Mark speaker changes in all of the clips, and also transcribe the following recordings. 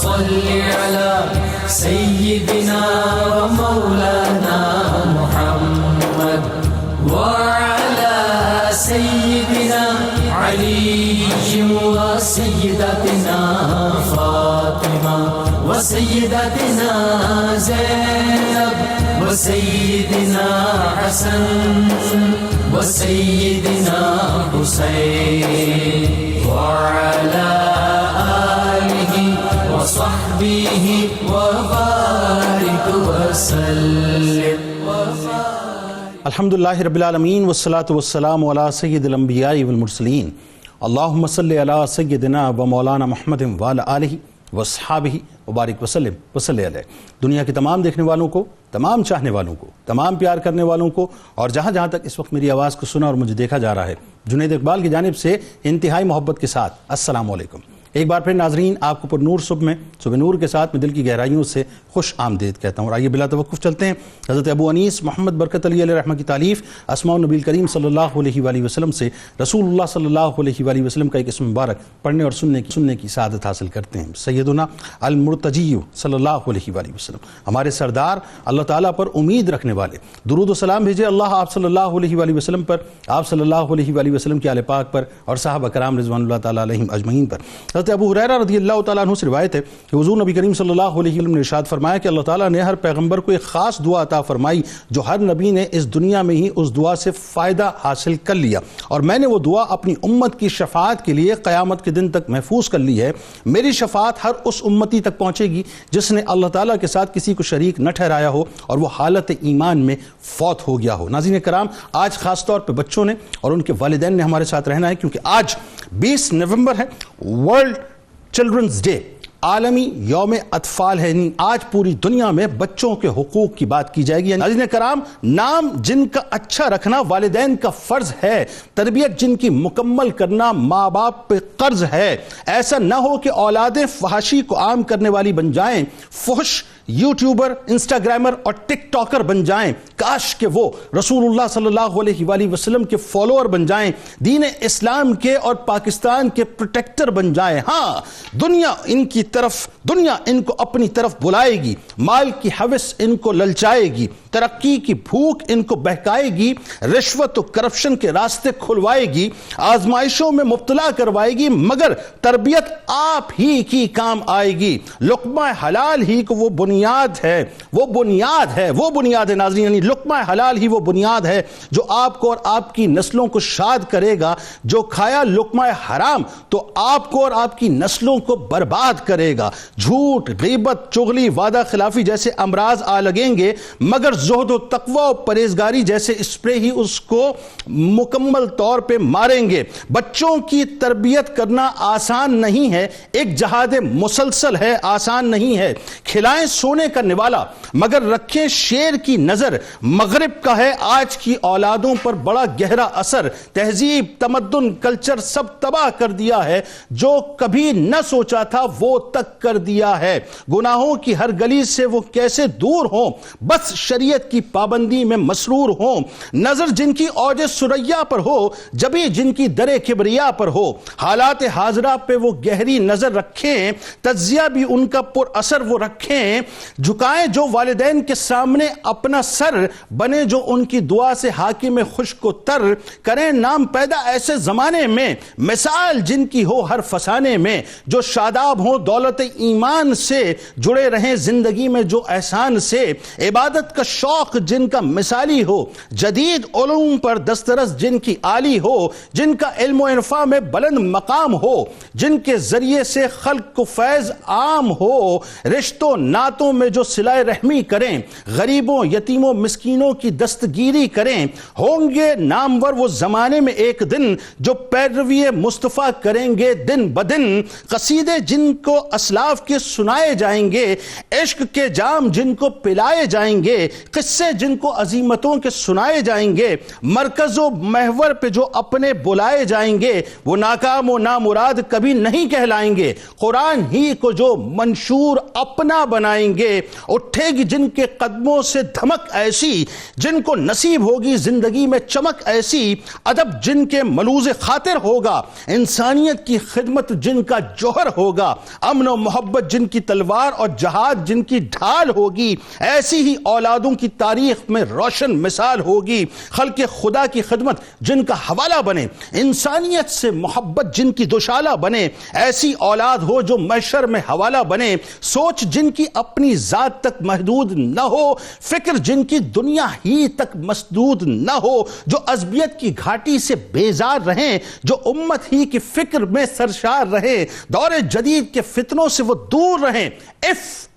Speaker 1: صل على سيدنا ومولانا محمد وعلى سيدنا علي وسيدتنا فاطمة وسيدتنا زينب وسيدنا حسن وسيدنا حسين وعلى آله وصحبه وبارك وسلم.
Speaker 2: الحمدللہ رب العالمین والصلاة والسلام علی سید الانبیاء والمرسلین. اللہم صلی علی سیدنا و مولانا محمد وعلی آلہ واصحابہ وبارک وسلم وصلی علیہ. دنیا کے تمام دیکھنے والوں کو، تمام چاہنے والوں کو، تمام پیار کرنے والوں کو، اور جہاں جہاں تک اس وقت میری آواز کو سنا اور مجھے دیکھا جا رہا ہے، جنید اقبال کی جانب سے انتہائی محبت کے ساتھ السلام علیکم. ایک بار پھر ناظرین، آپ کو پر نور صبح نور کے ساتھ میں دل کی گہرائیوں سے خوش آمدید کہتا ہوں. اور آئیے بلا توقف چلتے ہیں حضرت ابو انیس محمد برکت علی علیہ رحمہ کی تالیف اسماء النبی کریم صلی اللہ علیہ وآلہ وسلم سے رسول اللہ صلی اللہ علیہ وآلہ وسلم کا ایک اسم مبارک پڑھنے اور سننے کی سعادت حاصل کرتے ہیں. سیدنا المرتجی صلی اللہ علیہ وآلہ وسلم، ہمارے سردار، اللہ تعالیٰ پر امید رکھنے والے، درود و سلام بھیجے اللہ آپ صلی اللہ علیہ وآلہ وسلم پر، آپ صلی اللہ علیہ وآلہ وسلم کے آل پاک پر اور صحابہ کرام رضوان اللہ تعالیٰ علیہم اجمعین پر. حضرت ابو ہریرہ رضی اللہ تعالیٰ عنہ سے روایت ہے کہ حضور نبی کریم صلی اللہ علیہ وسلم نے ارشاد فرمایا کہ اللہ تعالیٰ نے ہر پیغمبر کو ایک خاص دعا عطا فرمائی جو ہر نبی نے اس دنیا میں ہی اس دعا سے فائدہ حاصل کر لیا، اور میں نے وہ دعا اپنی امت کی شفاعت کے لیے قیامت کے دن تک محفوظ کر لی ہے. میری شفاعت ہر اس امتی تک پہنچے گی جس نے اللہ تعالیٰ کے ساتھ کسی کو شریک نہ ٹھہرایا ہو اور وہ حالت ایمان میں فوت ہو گیا ہو. ناظرین کرام، آج خاص طور پہ بچوں نے اور ان کے والدین نے ہمارے ساتھ رہنا ہے، کیونکہ آج 20 نومبر ہے، ورلڈ چلڈرنز ڈے، عالمی یوم اطفال ہے. آج پوری دنیا میں بچوں کے حقوق کی بات کی جائے گی. ناظرین کرام، نام جن کا اچھا رکھنا والدین کا فرض ہے، تربیت جن کی مکمل کرنا ماں باپ پہ قرض ہے. ایسا نہ ہو کہ اولادیں فحاشی کو عام کرنے والی بن جائیں، فحش یوٹیوبر، انسٹاگرامر اور ٹک ٹاکر بن جائیں. کاش کہ وہ رسول اللہ صلی اللہ علیہ وآلہ وسلم کے فالوور بن جائیں، دین اسلام کے اور پاکستان کے پروٹیکٹر بن جائیں. ہاں، دنیا ان کو اپنی طرف بلائے گی، مال کی حوث ان کو للچائے گی، ترقی کی بھوک ان کو بہکائے گی، رشوت و کرپشن کے راستے کھلوائے گی، آزمائشوں میں مبتلا کروائے گی، مگر تربیت آپ ہی کی کام آئے گی. لقمہ حلال ہی کو وہ بنیاد ہے ناظرین، یعنی لقمہ حلال ہی وہ بنیاد ہے جو آپ کو اور آپ کی نسلوں کو شاد کرے گا. جو کھایا لقمہ حرام تو آپ کو اور آپ کی نسلوں کو برباد کرے گا. جھوٹ، غیبت، چغلی، وعدہ خلافی جیسے امراض آ لگیں گے، مگر زہد و تقوی و پرہیزگاری جیسے اسپرے ہی اس کو مکمل طور پہ ماریں گے. بچوں کی تربیت کرنا آسان نہیں ہے، ایک جہاد مسلسل ہے، آسان نہیں ہے. کھلائیں سونے کا نوالا مگر رکھیں شیر کی نظر. مغرب کا ہے آج کی اولادوں پر بڑا گہرا اثر. تہذیب، تمدن، کلچر سب تباہ کر دیا ہے. جو کبھی نہ سوچا تھا وہ تک کر دیا ہے. گناہوں کی ہر گلی سے وہ کیسے دور ہوں، بس شریعت کی پابندی میں مسرور ہوں. نظر جن کی اوج سریا پر ہو، جبھی جن کی در کبریا پر ہو. حالات حاضرہ پہ وہ گہری نظر رکھیں، تجزیہ بھی ان کا پر اثر وہ رکھیں. جھکائیں جو والدین کے سامنے اپنا سر، بنے جو ان کی دعا سے حاکم خشک و تر. کریں نام پیدا ایسے زمانے میں، مثال جن کی ہو ہر فسانے میں. جو شاداب ہوں دولت ایمان سے، جڑے رہیں زندگی میں جو احسان سے. عبادت کا شوق جن کا مثالی ہو، جدید علوم پر دسترس جن کی عالی ہو. جن کا علم و عرفاں میں بلند مقام ہو، جن کے ذریعے سے خلق کو فیض عام ہو. رشتوں ناتوں میں جو صلہ رحمی کریں، غریبوں یتیموں مسکینوں کی دستگیری کریں. ہوں گے نامور وہ زمانے میں ایک دن، جو پیروی مصطفیٰ کریں گے دن بدن. قصیدے جن کو اسلاف کے سنائے جائیں گے، عشق کے جام جن کو پلائے جائیں گے. قصے جن کو عظیمتوں کے سنائے جائیں گے، مرکز و محور پہ جو اپنے بلائے جائیں گے. وہ ناکام و نامراد کبھی نہیں کہلائیں گے، قرآن ہی کو جو منشور اپنا بنائیں جائیں گے، اٹھے گی جن کے قدموں سے دھمک ایسی، جن کو نصیب ہوگی زندگی میں چمک ایسی، ادب جن کے ملوز خاطر ہوگا، انسانیت کی خدمت جن کا جوہر ہوگا، امن و محبت جن کی تلوار اور جہاد جن کی ڈھال ہوگی، ایسی ہی اولادوں کی تاریخ میں روشن مثال ہوگی، خلق خدا کی خدمت جن کا حوالہ بنے، انسانیت سے محبت جن کی دوشالہ بنے، ایسی اولاد ہو جو محشر میں حوالہ بنے، سوچ جن کی اپنی ذات تک محدود نہ ہو، فکر جن کی دنیا ہی تک مسدود نہ ہو، جو عصبیت کی گھاٹی سے بیزار رہیں، جو امت ہی کی فکر میں سرشار رہیں، دور جدید کے فتنوں سے وہ دور رہیں،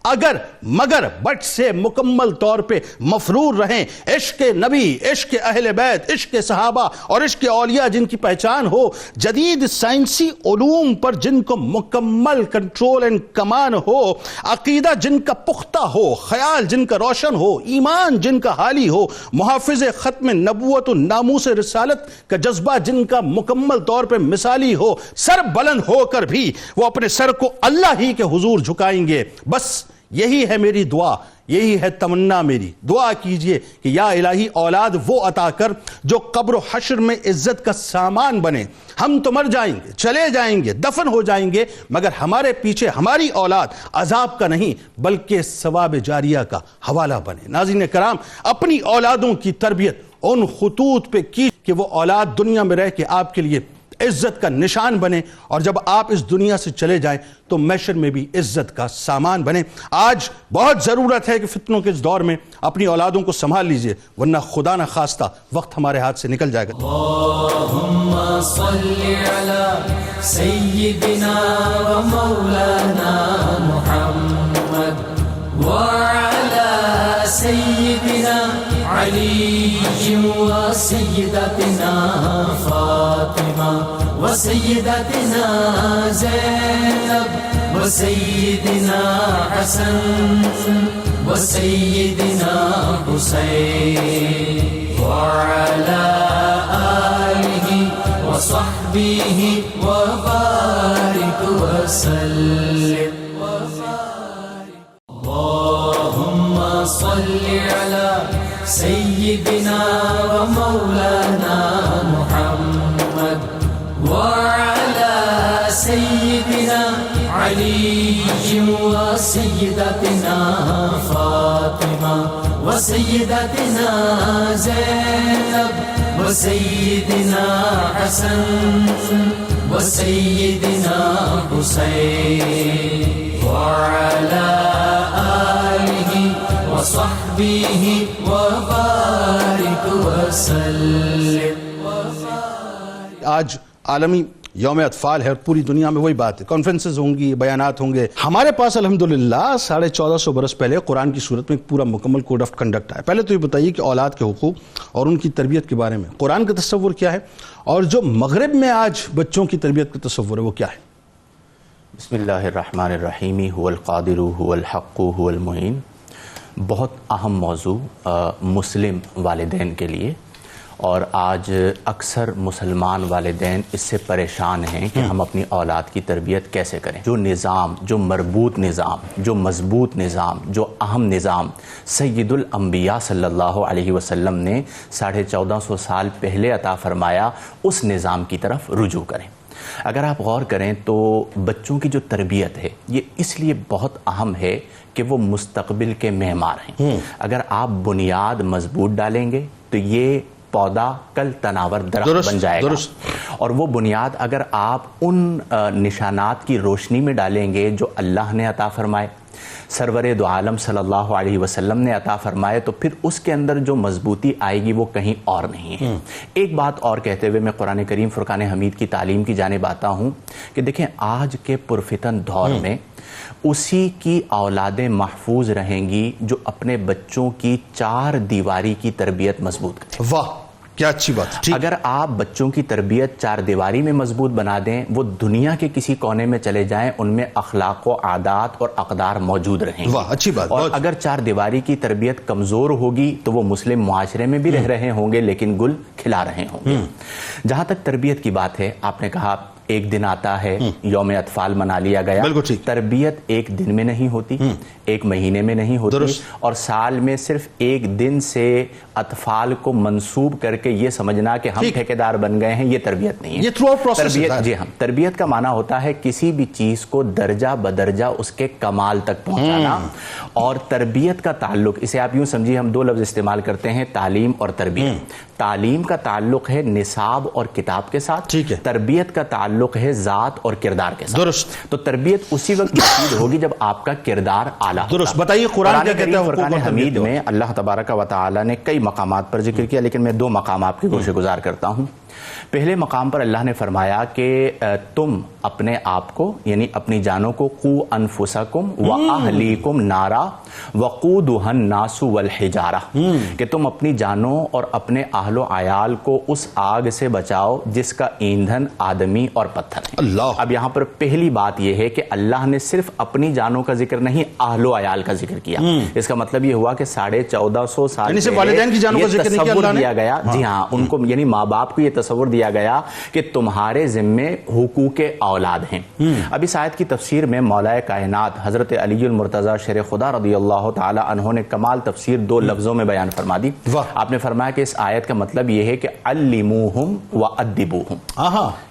Speaker 2: اگر مگر بٹ سے مکمل طور پہ مفرور رہیں، عشق نبی، عشق اہل بیت، عشق صحابہ اور عشق اولیاء جن کی پہچان ہو، جدید سائنسی علوم پر جن کو مکمل کنٹرول اینڈ کمان ہو، عقیدہ جن کا پختہ ہو، خیال جن کا روشن ہو، ایمان جن کا حالی ہو، محافظ ختم نبوت و ناموس رسالت کا جذبہ جن کا مکمل طور پہ مثالی ہو، سر بلند ہو کر بھی وہ اپنے سر کو اللہ ہی کے حضور جھکائیں گے۔ بس یہی ہے میری دعا، یہی ہے تمنا میری، دعا کیجئے کہ یا الہی اولاد وہ عطا کر جو قبر و حشر میں عزت کا سامان بنے۔ ہم تو مر جائیں گے، چلے جائیں گے، دفن ہو جائیں گے، مگر ہمارے پیچھے ہماری اولاد عذاب کا نہیں بلکہ ثواب جاریہ کا حوالہ بنے۔ ناظرین کرام، اپنی اولادوں کی تربیت ان خطوط پہ کی کہ وہ اولاد دنیا میں رہ کے آپ کے لیے عزت کا نشان بنے، اور جب آپ اس دنیا سے چلے جائیں تو محشر میں بھی عزت کا سامان بنے۔ آج بہت ضرورت ہے کہ فتنوں کے اس دور میں اپنی اولادوں کو سنبھال لیجئے، ورنہ خدا نہ خواستہ وقت ہمارے ہاتھ سے نکل جائے گا۔
Speaker 1: اللہم صلی علی سیدنا و مولانا محمد وعلی سیدنا علی و سیدتنا فاطمہ و سیدتنا زینب و سیدنا حسن و سیدنا حسین وعلی آلہ و صحبہ و بارک وسلم۔ اللہم صلی علی سیدنا و مولانا محمد وعلی سیدنا علی و سیدتنا فاطمہ و سیدتنا زینب و سیدنا حسن و سیدنا حسین وعلی آلہ و صحبہ و بارک وسلم۔
Speaker 2: آج عالمی یوم اطفال ہے اور پوری دنیا میں وہی بات ہے، کانفرنسز ہوں گی، بیانات ہوں گے۔ ہمارے پاس الحمدللہ 1450 برس پہلے قرآن کی صورت میں ایک پورا مکمل کوڈ آف کنڈکٹ ہے۔ پہلے تو یہ بتائیے کہ اولاد کے حقوق اور ان کی تربیت کے بارے میں قرآن کا تصور کیا ہے، اور جو مغرب میں آج بچوں کی تربیت کا تصور ہے وہ کیا ہے؟
Speaker 3: بسم اللہ الرحمن الرحیم، هو القادر هو الحق هو المعین۔ بہت اہم موضوع مسلم والدین کے لیے، اور آج اکثر مسلمان والدین اس سے پریشان ہیں کہ ہم اپنی اولاد کی تربیت کیسے کریں۔ جو نظام، جو مربوط نظام، جو مضبوط نظام، جو اہم نظام سید الانبیاء صلی اللہ علیہ وسلم نے 1450 سال پہلے عطا فرمایا، اس نظام کی طرف رجوع کریں۔ اگر آپ غور کریں تو بچوں کی جو تربیت ہے یہ اس لیے بہت اہم ہے کہ وہ مستقبل کے معمار ہیں۔ اگر آپ بنیاد مضبوط ڈالیں گے تو یہ پودا کل تناور درخت بن جائے گا، اور وہ بنیاد اگر آپ ان نشانات کی روشنی میں ڈالیں گے جو اللہ نے عطا فرمائے، سرور دو عالم صلی اللہ علیہ وسلم نے عطا فرمائے، تو پھر اس کے اندر جو مضبوطی آئے گی وہ کہیں اور نہیں ہے۔ ایک بات اور کہتے ہوئے میں قرآن کریم فرقان حمید کی تعلیم کی جانب آتا ہوں کہ دیکھیں آج کے پرفتن دور میں اسی کی اولادیں محفوظ رہیں گی جو اپنے بچوں کی 4 دیواری کی تربیت مضبوط کریں۔
Speaker 2: واہ کیا اچھی بات۔
Speaker 3: اگر آپ بچوں کی تربیت 4 دیواری میں مضبوط بنا دیں، وہ دنیا کے کسی کونے میں چلے جائیں، ان میں اخلاق و عادات اور اقدار موجود رہیں۔
Speaker 2: واہ اچھی بات۔
Speaker 3: اور اگر 4 دیواری کی تربیت کمزور ہوگی تو وہ مسلم معاشرے میں بھی رہ رہے ہوں گے لیکن گل کھلا رہے ہوں گے۔ جہاں تک تربیت کی بات ہے، آپ نے کہا ایک دن آتا ہے یوم اطفال منا لیا گیا.
Speaker 2: بالکل ٹھیک.
Speaker 3: تربیت ایک دن میں نہیں ہوتی, ایک مہینے میں نہیں ہوتی, اور سال میں صرف ایک دن سے اطفال کو منسوب کر کے یہ سمجھنا کہ ہم ٹھیکیدار بن گئے ہیں, یہ تربیت نہیں ہے.
Speaker 2: یہ تھرو پروسیس ہے.
Speaker 3: جی ہاں, تربیت کا معنی ہوتا ہے کسی بھی چیز کو درجہ بدرجہ اس کے کمال تک پہنچانا. اور تربیت کا تعلق, اسے آپ یوں سمجھیے, ہم دو لفظ استعمال کرتے ہیں, تعلیم اور تربیت. تعلیم کا تعلق ہے نصاب اور کتاب کے ساتھ, تربیت کا تعلق ہے ذات اور کردار کے ساتھ.
Speaker 2: درست.
Speaker 3: تو تربیت اسی وقت مفید ہوگی جب آپ کا کردار اعلیٰ ہوگا.
Speaker 2: درست. بتائیے قرآن کیا کہتا ہے؟
Speaker 3: قرآن حمید میں اللہ تبارک و تعالی نے کئی مقامات پر ذکر کیا, لیکن میں دو مقام آپ کی گوشے گزار کرتا ہوں. پہلے مقام پر اللہ نے فرمایا کہ تم اپنے آپ کو یعنی اپنی جانوں کو قو انفسکم واہلیکم نارا وقودھا الناس والحجارہ, کہ تم اپنی جانوں اور اپنے اہل و عیال کو اس آگ سے بچاؤ جس کا ایندھن آدمی اور پتھر ہے.
Speaker 2: اللہ.
Speaker 3: اب یہاں پر پہلی بات یہ ہے کہ اللہ نے صرف اپنی جانوں کا ذکر نہیں, اہل و عیال کا ذکر کیا. اس کا مطلب یہ ہوا کہ 1450 سال
Speaker 2: پہلے والدین کی جانوں کا ذکر نہیں کیا اللہ نے.
Speaker 3: دیا گیا. جی ہاں, ان کو یعنی ماں باپ کو یہ تصور دیا گیا کہ تمہارے ذمے حقوق اولاد ہیں. اب اس آیت کی تفسیر میں مولا کائنات حضرت علی المرتضی شیر خدا رضی اللہ تعالی عنہ نے کمال تفسیر دو لفظوں میں بیان فرما دی. آپ نے فرمایا کہ اس آیت کا مطلب یہ ہے کہ علموہم وادبوہم,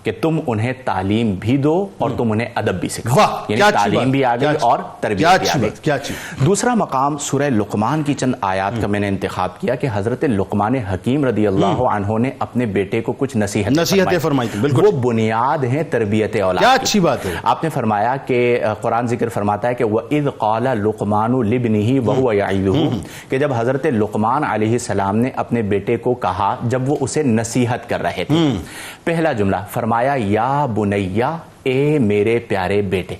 Speaker 3: کہ تم انہیں تعلیم بھی دو اور تم انہیں ادب بھی سکھاؤ. یعنی تعلیم بھی آ گئی اور تربیت بھی آ گئی. دوسرا مقام سورہ لقمان کی چند آیات کا میں نے انتخاب کیا کہ حضرت لقمان حکیم رضی اللہ عنہ نے اپنے بیٹے کو کچھ نصیحتیں فرمائی تھی. وہ بنیاد ہیں تربیت اولاد.
Speaker 2: کیا اچھی بات ہے.
Speaker 3: آپ نے فرمایا کہ قرآن ذکر فرماتا ہے کہ وَإِذْ قَالَ لُقْمَانُ لِابْنِهِ وَهُوَ يَعِظُهُ, کہ جب حضرت لقمان علیہ السلام نے اپنے بیٹے کو کہا جب وہ اسے نصیحت کر رہے تھے, پہلا جملہ فرمایا یا بنیا, اے میرے پیارے بیٹے.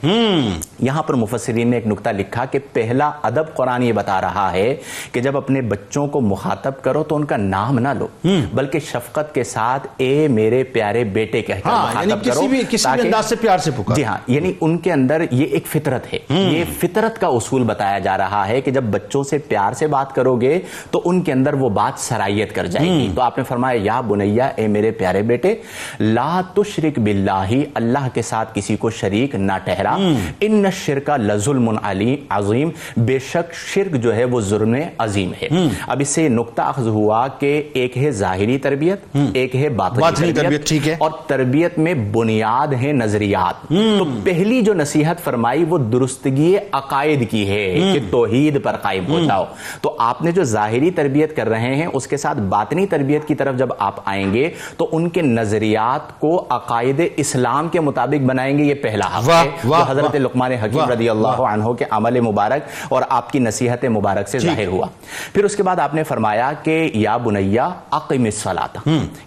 Speaker 3: یہاں پر مفسرین نے ایک نکتہ لکھا کہ پہلا ادب قرآن یہ بتا رہا ہے کہ جب اپنے بچوں کو مخاطب کرو تو ان کا نام نہ لو, بلکہ شفقت کے ساتھ اے میرے پیارے بیٹے کہہ کر مخاطب کرو.
Speaker 2: کسی بھی انداز سے پیار سے پکارو.
Speaker 3: جی ہاں, یعنی ان کے اندر یہ ایک فطرت ہے, یہ فطرت کا اصول بتایا جا رہا ہے کہ جب بچوں سے پیار سے بات کرو گے تو ان کے اندر وہ بات سرائیت کر جائے گی. تو آپ نے فرمایا یا بنیا, اے میرے پیارے بیٹے, لا تشرک باللہ, اللہ کے ساتھ کسی کو شریک نہ ٹھہرا, ان الشرک لظلم عظیم, بے شک شرک جو ہے وہ ظلم عظیم ہے. اب اس سے نقطہ اخذ ہوا کہ ایک ہے ظاہری تربیت, ایک ہے باطنی تربیت.
Speaker 2: ٹھیک ہے.
Speaker 3: اور تربیت میں بنیاد ہے نظریات. تو پہلی جو نصیحت فرمائی وہ درستگی عقائد کی ہے کہ توحید پر قائم ہو جاؤ. تو آپ نے جو ظاہری تربیت کر رہے ہیں اس کے ساتھ باطنی تربیت کی طرف جب آپ آئیں گے تو ان کے نظریات کو عقائد اسلام کے مطابق بنائیں گے. یہ پہلا حق ہے جو حضرت لقمان حکیم رضی اللہ عنہ کے عمل مبارک اور آپ کی نصیحت مبارک سے ظاہر ہوا. پھر اس کے بعد آپ نے فرمایا کہ یا بنیا اقم الصلاۃ,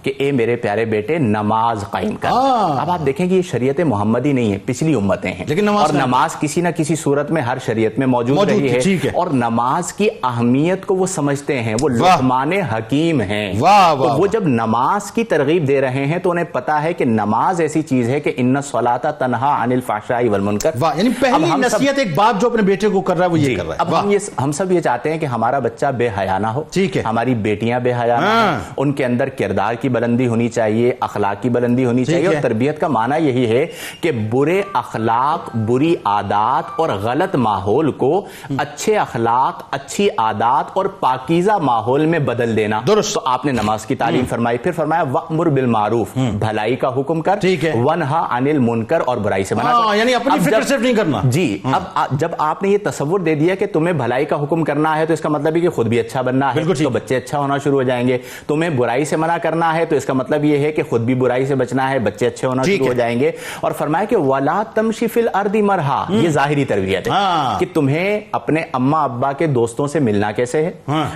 Speaker 3: کہ اے میرے پیارے بیٹے نماز قائم کر. اب آپ دیکھیں کہ یہ شریعت محمدی نہیں ہے, پچھلی امتیں ہیں, اور نماز کسی نہ کسی صورت میں ہر شریعت میں موجود رہی ہے, اور نماز کی اہمیت کو وہ سمجھتے ہیں. وہ لقمان حکیم ہیں, تو وہ جب نماز کی ترغیب دے رہے ہیں تو انہیں پتا ہے کہ نماز ایسی چیز ہے کہ ان الصلاۃ تنہا عن الفحشاء والمنکر.
Speaker 2: یعنی پہلی نصیحت ایک باپ جو اپنے بیٹے کو کر رہا ہے وہ یہ کر رہا ہے.
Speaker 3: اب ہم سب یہ چاہتے ہیں کہ ہمارا بچہ بے حیا نہ ہو, ہماری بیٹیاں بے حیا نہ ہوں, ان کے اندر کردار کی بلندی ہونی چاہیے, اخلاق کی بلندی ہونی چاہیے. اور تربیت کا معنی یہی ہے کہ برے اخلاق, بری عادات اور غلط ماحول کو اچھے اخلاق, اچھی عادات اور پاکیزہ ماحول میں بدل دینا. تو آپ نے نماز کی تعلیم فرمائی. پھر فرمایا وَأْمُرْ بِالْمَعْرُوفِ, بھلائی کا حکم کر, وَانْہَا عَنِ الْمُنْکَرِ, اور برائی سے منع کر.
Speaker 2: یعنی اپنی فکر صرف نہیں کرنا.
Speaker 3: جی, اب جب آپ نے یہ تصور دے دیا کہ تمہیں بھلائی کا حکم کرنا ہے تو اس کا مطلب ہے کہ خود بھی اچھا بننا ہے, تو بچے اچھا ہونا شروع ہو جائیں گے. تمہیں برائی سے منع کرنا ہے تو اس کا مطلب یہ ہے کہ خود بھی برائی سے بچنا ہے, بچے اچھے ہونا شروع ہو جائیں گے. اور فرمایا کہ وَلَا تَمْشِ فِي الْأَرْضِ مَرْحًا, یہ ظاہری تربیت ہے کہ تمہیں اپنے اماں ابا کے دوستوں سے ملنا کیسے ہے,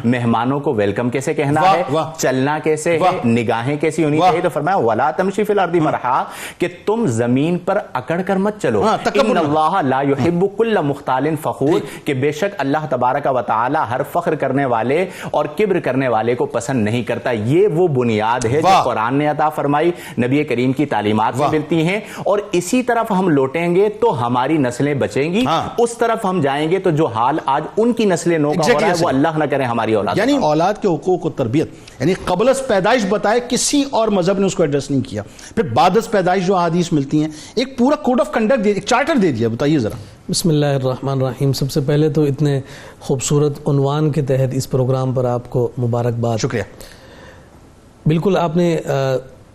Speaker 3: مہمانوں کو ویلکم کیسے کہنا ہے, چلنا کیسے ہے, نگاہیں کیسی ہونی چاہیے. تو فرمایا وَلَا تَمْشِ فِي الْأَرْضِ مَرْحًا, کہ تم زمین زمین پر اکڑ کر مت چلو، ان اللہ لا یحب کل مختال فخور، کہ بے شک اللہ تبارک و تعالی ہر فخر کرنے والے اور کبر کرنے والے کو پسند نہیں کرتا۔ یہ وہ بنیاد ہے جو قرآن نے عطا فرمائی، نبی کریم کی تعلیمات سے ملتی ہیں، اور اسی طرف ہم لوٹیں گے تو ہماری نسلیں بچیں گی، اس طرف ہم جائیں گے تو جو حال آج ان کی نسلیں نو کا ہو رہا ہے وہ اللہ نہ کرے ہماری اولاد۔
Speaker 2: یعنی اولاد کے حقوق و تربیت یعنی قبل از پیدائش بتائے، کسی اور مذہب نے اس کو ایڈریس نہیں کیا۔ پھر بعد از پیدائش جو احادیث ملتی ہیں، ایک پورا کوڈ آف کنڈکٹ ایک چارٹر دے دیا، بتائیے ذرا۔
Speaker 4: بسم اللہ الرحمن الرحیم۔ سب سے پہلے تو اتنے خوبصورت عنوان کے تحت اس پروگرام پر آپ کو مبارکباد۔
Speaker 2: شکریہ۔
Speaker 4: بالکل آپ نے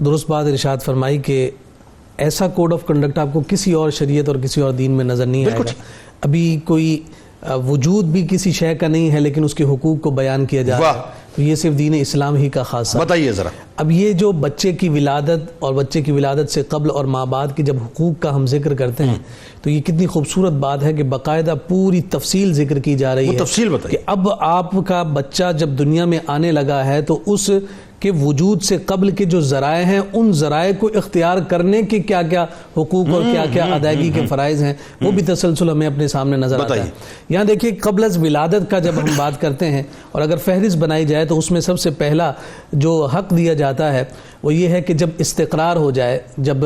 Speaker 4: درست بات ارشاد فرمائی کہ ایسا کوڈ آف کنڈکٹ آپ کو کسی اور شریعت اور کسی اور دین میں نظر نہیں آئے گا۔ ابھی کوئی وجود بھی کسی شے کا نہیں ہے لیکن اس کے حقوق کو بیان کیا جا رہا ہے، تو یہ صرف دین اسلام ہی کا خاصہ۔
Speaker 2: بتائیے ذرا۔
Speaker 4: اب یہ جو بچے کی ولادت اور بچے کی ولادت سے قبل اور ماں بعد کے جب حقوق کا ہم ذکر کرتے ہیں تو یہ کتنی خوبصورت بات ہے کہ باقاعدہ پوری تفصیل ذکر کی جا رہی ہے۔
Speaker 2: تفصیل بتائیے
Speaker 4: کہ اب آپ کا بچہ جب دنیا میں آنے لگا ہے تو اس کے وجود سے قبل کے جو ذرائع ہیں ان ذرائع کو اختیار کرنے کے کیا کیا حقوق اور کیا کیا ادائیگی کے فرائض ہیں وہ بھی تسلسل ہمیں اپنے سامنے نظر آتا ہے۔ یہاں دیکھیے قبل از ولادت کا جب ہم بات کرتے ہیں اور اگر فہرست بنائی جائے تو اس میں سب سے پہلا جو حق دیا جاتا ہے وہ یہ ہے کہ جب استقرار ہو جائے، جب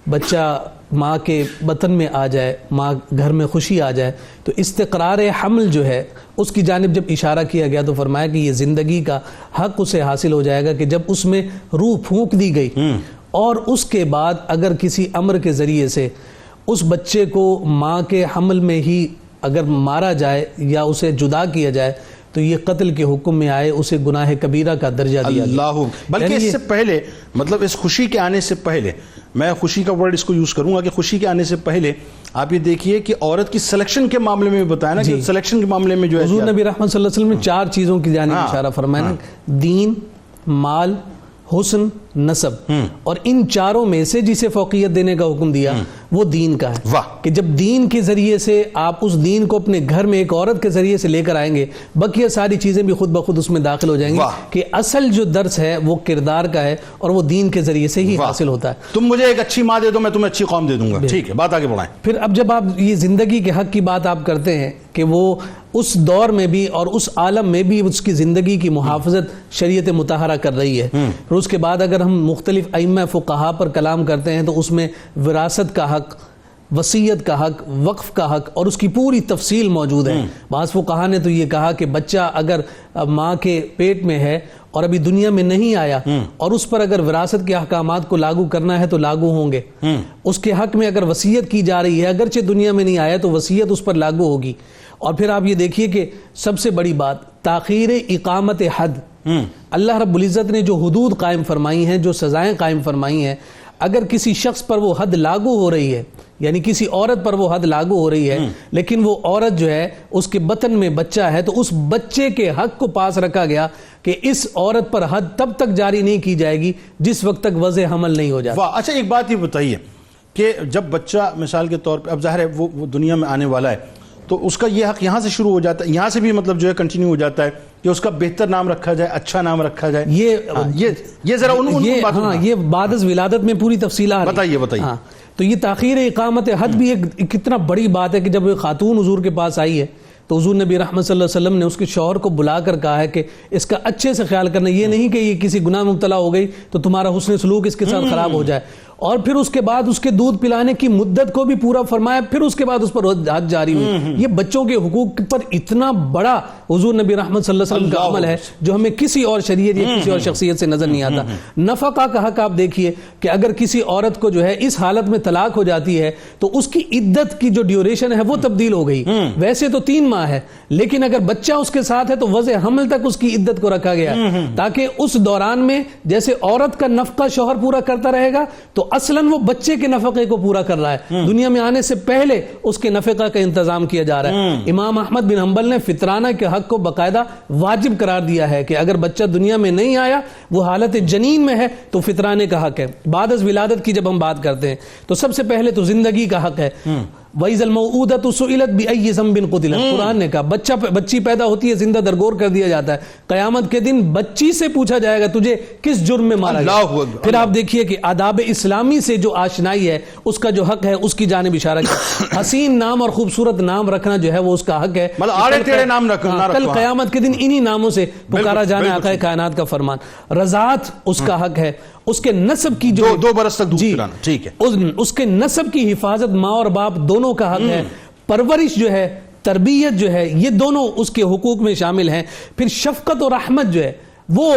Speaker 4: بچہ ماں کے بطن میں آ جائے، ماں گھر میں خوشی آ جائے، تو استقرار حمل جو ہے اس کی جانب جب اشارہ کیا گیا تو فرمایا کہ یہ زندگی کا حق اسے حاصل ہو جائے گا کہ جب اس میں روح پھونک دی گئی اور اس کے بعد اگر کسی امر کے ذریعے سے اس بچے کو ماں کے حمل میں ہی اگر مارا جائے یا اسے جدا کیا جائے تو یہ قتل کے حکم میں آئے، اسے گناہ کبیرہ کا درجہ دیا گیا۔
Speaker 2: بلکہ اس سے پہلے مطلب اس خوشی کے آنے سے پہلے، میں خوشی کا ورڈ اس کو یوز کروں گا کہ خوشی کے آنے سے پہلے آپ یہ دیکھیے کہ عورت کی سلیکشن کے معاملے میں بتایا نا کہ سلیکشن کے معاملے میں جو ہے
Speaker 4: حضور نبی رحمت صلی اللہ علیہ وسلم نے 4 چیزوں کی جانب اشارہ فرمایا، دین، مال، حسن، نسب، اور ان چاروں میں سے جسے فوقیت دینے کا حکم دیا وہ دین کا ہے کہ جب دین کے ذریعے سے آپ اس دین کو اپنے گھر میں ایک عورت کے ذریعے سے لے کر آئیں گے بقیہ ساری چیزیں بھی خود بخود اس میں داخل ہو جائیں گی کہ اصل جو درس ہے وہ کردار کا ہے اور وہ دین کے ذریعے سے ہی حاصل ہوتا ہے۔
Speaker 2: تم مجھے ایک اچھی ماں دے دو میں تمہیں اچھی قوم دے دوں گا، ٹھیک ہے، بات آگے بڑھائیں۔
Speaker 4: پھر اب جب آپ یہ زندگی کے حق کی بات آپ کرتے ہیں کہ وہ اس دور میں بھی اور اس عالم میں بھی اس کی زندگی کی محافظت شریعت مطہرہ کر رہی ہے، اور اس کے بعد اگر ہم مختلف ائمہ فقہا پر کلام کرتے ہیں تو اس میں وراثت کا حق، وصیت کا حق، وقف کا حق اور اس کی پوری تفصیل موجود ہے۔ بعض فقہا نے تو یہ کہا کہ بچہ اگر ماں کے پیٹ میں ہے اور ابھی دنیا میں نہیں آیا اور اس پر اگر وراثت کے احکامات کو لاگو کرنا ہے تو لاگو ہوں گے، اس کے حق میں اگر وصیت کی جا رہی ہے اگرچہ دنیا میں نہیں آیا تو وصیت اس پر لاگو ہوگی۔ اور پھر آپ یہ دیکھیے کہ سب سے بڑی بات تاخیر اقامت حد، اللہ رب العزت نے جو حدود قائم فرمائی ہیں، جو سزائیں قائم فرمائی ہیں، اگر کسی شخص پر وہ حد لاگو ہو رہی ہے یعنی کسی عورت پر وہ حد لاگو ہو رہی ہے لیکن وہ عورت جو ہے اس کے بطن میں بچہ ہے تو اس بچے کے حق کو پاس رکھا گیا کہ اس عورت پر حد تب تک جاری نہیں کی جائے گی جس وقت تک وضع حمل نہیں ہو جاتا۔
Speaker 2: اچھا ایک بات یہ بتائیے کہ جب بچہ مثال کے طور پہ اب ظاہر ہے وہ دنیا میں آنے والا ہے تو اس کا یہ حق یہاں سے شروع ہو جاتا ہے، یہاں سے بھی مطلب جو ہے کنٹینیو ہو جاتا ہے کہ اس کا بہتر نام رکھا جائے، اچھا نام رکھا جائے۔ یہ ذرا
Speaker 4: یہ بعد از ولادت میں پوری تفصیلات
Speaker 2: بتائیے۔
Speaker 4: تو یہ تاخیر اقامت حد بھی ایک کتنا بڑی بات ہے کہ جب خاتون حضور کے پاس آئی ہے تو حضور نبی رحمت صلی اللہ علیہ وسلم نے اس کے شوہر کو بلا کر کہا ہے کہ اس کا اچھے سے خیال کرنا، یہ نہیں کہ یہ کسی گناہ مبتلا ہو گئی تو تمہارا حسن سلوک اس کے ساتھ خراب ہو جائے، اور پھر اس کے بعد اس کے دودھ پلانے کی مدت کو بھی پورا فرمایا، پھر اس کے بعد اس پر حد جاری ہوئی۔ یہ بچوں کے حقوق پر اتنا بڑا حضور نبی رحمت صلی اللہ علیہ وسلم کا عمل ہے جو ہمیں کسی اور شریعت یا کسی اور شخصیت سے نظر نہیں آتا۔ نفقہ کا حق آپ دیکھیے کہ اگر کسی عورت کو جو ہے اس حالت میں طلاق ہو جاتی ہے تو اس کی عدت کی جو ڈیوریشن ہے وہ تبدیل ہو گئی، ویسے تو 3 ماہ ہے لیکن اگر بچہ اس کے ساتھ ہے تو وضع حمل تک اس کی عدت کو رکھا گیا تاکہ اس دوران میں جیسے عورت کا نفقہ شوہر پورا کرتا رہے گا تو اصلاً وہ بچے کے نفقے کو پورا کر رہا ہے، دنیا میں آنے سے پہلے اس کے نفقہ کا انتظام کیا جا رہا ہے۔ امام احمد بن حنبل نے فطرانہ کے حق کو باقاعدہ واجب قرار دیا ہے کہ اگر بچہ دنیا میں نہیں آیا وہ حالت جنین میں ہے تو فطرانے کا حق ہے۔ بعد از ولادت کی جب ہم بات کرتے ہیں تو سب سے پہلے تو زندگی کا حق ہے، وَإِذَا الْمَوْءُودَةُ سُئِلَتْ بِأَيِّ ذَنبٍ قُتِلَتْ، قرآن نے کہا بچی پیدا ہوتی ہے، زندہ درگور کر دیا جاتا ہے، قیامت کے دن بچی سے پوچھا جائے گا تجھے کس جرم میں مارا گیا۔ پھر آپ دیکھیے کہ آداب اسلامی سے جو آشنائی ہے، اس کا جو حق ہے اس کی جانب اشارہ کیا۔ حسین نام اور خوبصورت نام رکھنا جو ہے وہ اس کا حق ہے،
Speaker 2: آڑے ٹیڑے نام رکھنا،
Speaker 4: کل قیامت کے دن انہی ناموں سے پکارا جانا آقا کائنات کا فرمان۔ رضاعت اس کا حق ہے، اس کے نسب کی جو
Speaker 2: 2 برس تک دودھ پلانا، ٹھیک ہے،
Speaker 4: اس کے نسب کی حفاظت ماں اور باپ دونوں کا حق ہے۔ پرورش جو ہے، تربیت جو ہے، یہ دونوں اس کے حقوق میں شامل ہیں۔ پھر شفقت اور رحمت جو ہے وہ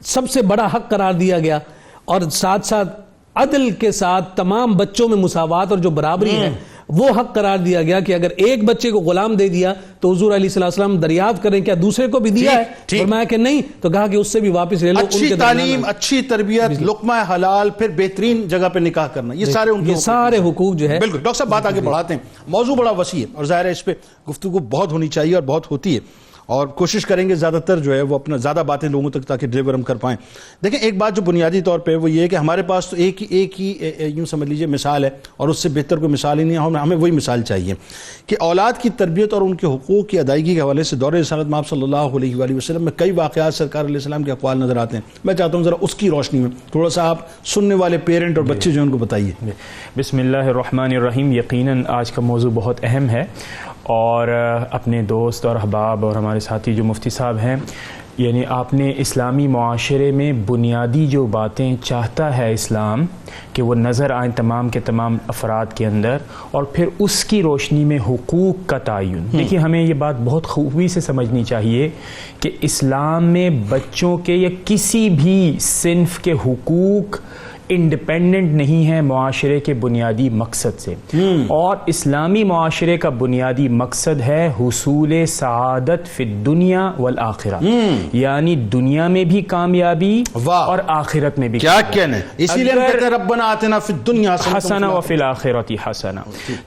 Speaker 4: سب سے بڑا حق قرار دیا گیا، اور ساتھ ساتھ عدل کے ساتھ تمام بچوں میں مساوات اور جو برابری ہے وہ حق قرار دیا گیا کہ اگر ایک بچے کو غلام دے دیا تو حضور علیہ السلام دریافت کریں کیا دوسرے کو بھی دیا ہے، فرمایا کہ نہیں، تو کہا کہ اس سے بھی واپس لے لو۔
Speaker 2: اچھی تعلیم، اچھی تربیت، لقمہ حلال، پھر بہترین جگہ پہ نکاح کرنا، یہ سارے ان کے
Speaker 4: سارے حقوق جو ہے۔
Speaker 2: بالکل ڈاکٹر صاحب بات آگے بڑھاتے ہیں، موضوع بڑا وسیع ہے اور ظاہر ہے اس پہ گفتگو بہت ہونی چاہیے اور بہت ہوتی ہے، اور کوشش کریں گے زیادہ تر جو ہے وہ اپنا زیادہ باتیں لوگوں تک تاکہ ڈیلیور ہم کر پائیں۔ دیکھیں ایک بات جو بنیادی طور پہ وہ یہ ہے کہ ہمارے پاس تو ایک ہی یوں سمجھ لیجئے مثال ہے، اور اس سے بہتر کوئی مثال ہی نہیں ہے، ہمیں وہی مثال چاہیے کہ اولاد کی تربیت اور ان کے حقوق کی ادائیگی کے حوالے سے دور رسالت میں آپ صلی اللہ علیہ وآلہ وسلم میں کئی واقعات سرکار علیہ السلام کے اقوال نظر آتے ہیں۔ میں چاہتا ہوں ذرا اس کی روشنی میں تھوڑا سا آپ سننے والے پیرنٹ اور بچے جو ہیں ان کو بتائیے۔
Speaker 5: بسم اللہ الرحمن الرحیم۔ یقیناً آج کا موضوع بہت اہم ہے، اور اپنے دوست اور احباب اور ہمارے ساتھی جو مفتی صاحب ہیں، یعنی آپ نے اسلامی معاشرے میں بنیادی جو باتیں چاہتا ہے اسلام کہ وہ نظر آئیں تمام کے تمام افراد کے اندر، اور پھر اس کی روشنی میں حقوق کا تعین۔ دیکھیے ہمیں یہ بات بہت خوبی سے سمجھنی چاہیے کہ اسلام میں بچوں کے یا کسی بھی صنف کے حقوق انڈیپینڈنٹ نہیں ہے معاشرے کے بنیادی مقصد سے، اور اسلامی معاشرے کا بنیادی مقصد ہے حصول سعادت فی الدنیا والآخرہ، یعنی دنیا میں بھی کامیابی اور آخرت میں بھی
Speaker 2: کیا کہنے، اسی لیے ہم کہتے ہیں ربنا آتنا فی الدنیا
Speaker 5: حسنہ وفی الآخرۃ حسنہ۔